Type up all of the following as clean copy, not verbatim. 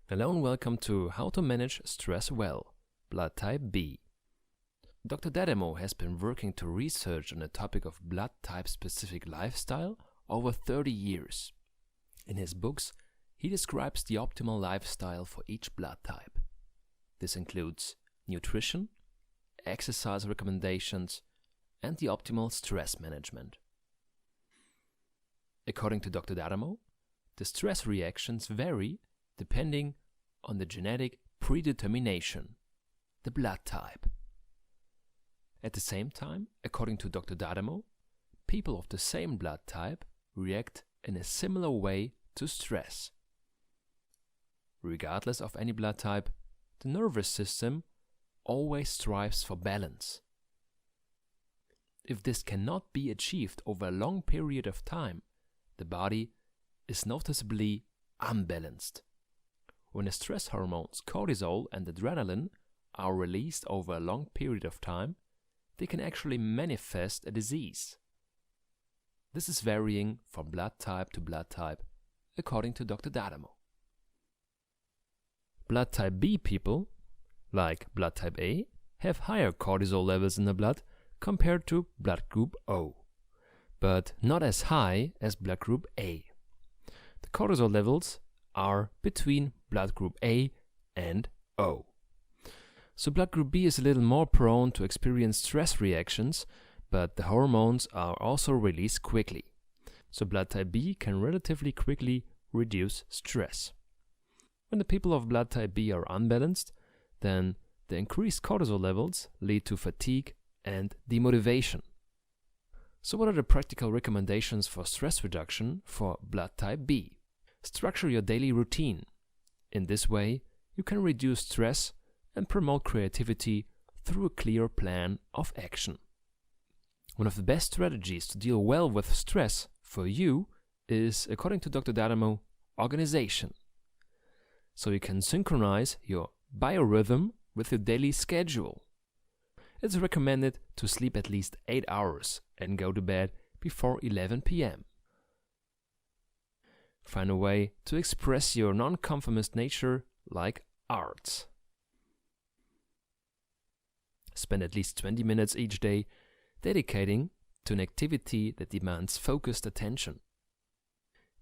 Hello and welcome to How to Manage Stress Well, Blood Type B. Dr. Dademo has been working to research on the topic of blood type specific lifestyle over 30 years. In his books, he describes the optimal lifestyle for each blood type. This includes nutrition, exercise recommendations, and the optimal stress management. According to Dr. Dademo, the stress reactions vary depending on the genetic predetermination, the blood type. At the same time, according to Dr. Dademo, people of the same blood type react in a similar way to stress. Regardless of any blood type, the nervous system always strives for balance. If this cannot be achieved over a long period of time, the body is noticeably unbalanced. When the stress hormones cortisol and adrenaline are released over a long period of time, they can actually manifest a disease. This is varying from blood type to blood type, according to Dr. Dademo. Blood type B people, like blood type A, have higher cortisol levels in the blood compared to blood group O, but not as high as blood group A. The cortisol levels are between blood group A and O. So blood group B is a little more prone to experience stress reactions, but the hormones are also released quickly. So blood type B can relatively quickly reduce stress. When the people of blood type B are unbalanced, then the increased cortisol levels lead to fatigue and demotivation. So what are the practical recommendations for stress reduction for blood type B? Structure your daily routine. In this way, you can reduce stress and promote creativity through a clear plan of action. One of the best strategies to deal well with stress for you is, according to Dr. Dademo, organization. So you can synchronize your biorhythm with your daily schedule. It's recommended to sleep at least 8 hours and go to bed before 11 p.m. Find a way to express your nonconformist nature like arts. Spend at least 20 minutes each day dedicating to an activity that demands focused attention.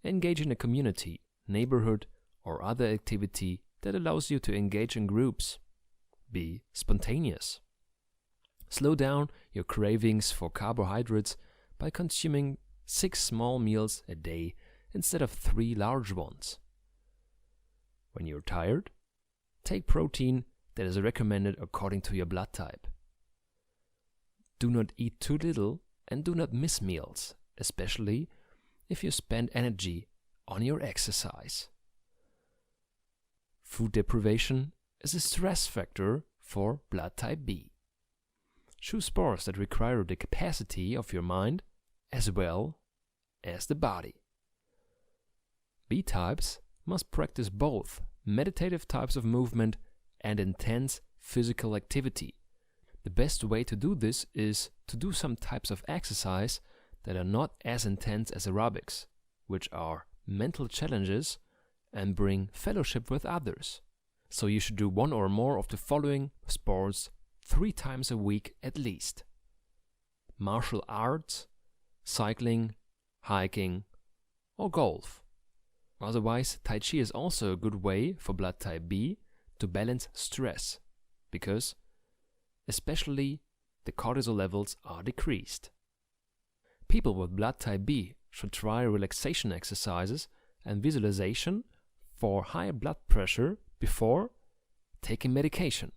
Engage in a community, neighborhood, or other activity that allows you to engage in groups. Be spontaneous. Slow down your cravings for carbohydrates by consuming 6 small meals a day instead of 3 large ones. When you're tired, take protein that is recommended according to your blood type. Do not eat too little and do not miss meals, especially if you spend energy on your exercise. Food deprivation is a stress factor for blood type B. Choose sports that require the capacity of your mind as well as the body. B types must practice both meditative types of movement and intense physical activity. The best way to do this is to do some types of exercise that are not as intense as aerobics, which are mental challenges and bring fellowship with others. So you should do one or more of the following sports 3 times a week at least: martial arts, cycling, hiking, or golf. Otherwise, Tai Chi is also a good way for blood type B to balance stress, because especially the cortisol levels are decreased. People with blood type B should try relaxation exercises and visualization for high blood pressure before taking medication.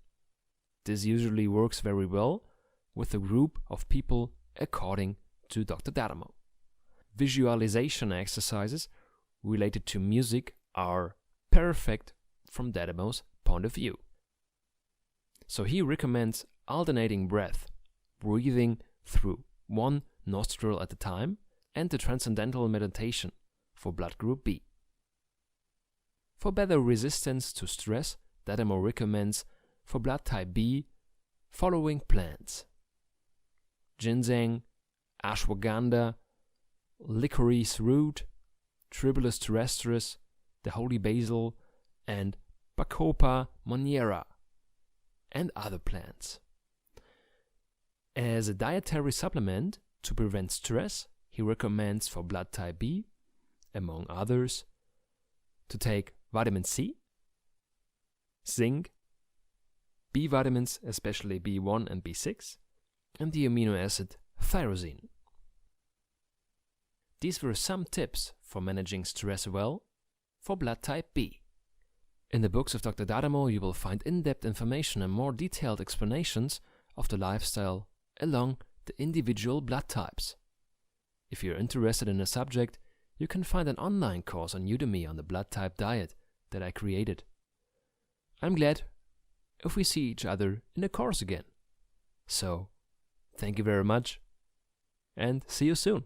This usually works very well with a group of people according to Dr. Dademo. Visualization exercises related to music are perfect from Dademo's point of view. So he recommends alternating breath, breathing through one nostril at a time, and the transcendental meditation for blood group B. For better resistance to stress, Dademo recommends for blood type B following plants: ginseng, ashwagandha, licorice root, Tribulus terrestris, the holy basil, and Bacopa monnieri, and other plants. As a dietary supplement to prevent stress, he recommends for blood type B, among others, to take vitamin C, zinc, B vitamins, especially B1 and B6, and the amino acid tyrosine. These were some tips for managing stress well for blood type B. In the books of Dr. Dadamo, you will find in-depth information and more detailed explanations of the lifestyle along the individual blood types. If you're interested in a subject, you can find an online course on Udemy on the blood type diet that I created. I'm glad if we see each other in the course again. So, thank you very much, and see you soon.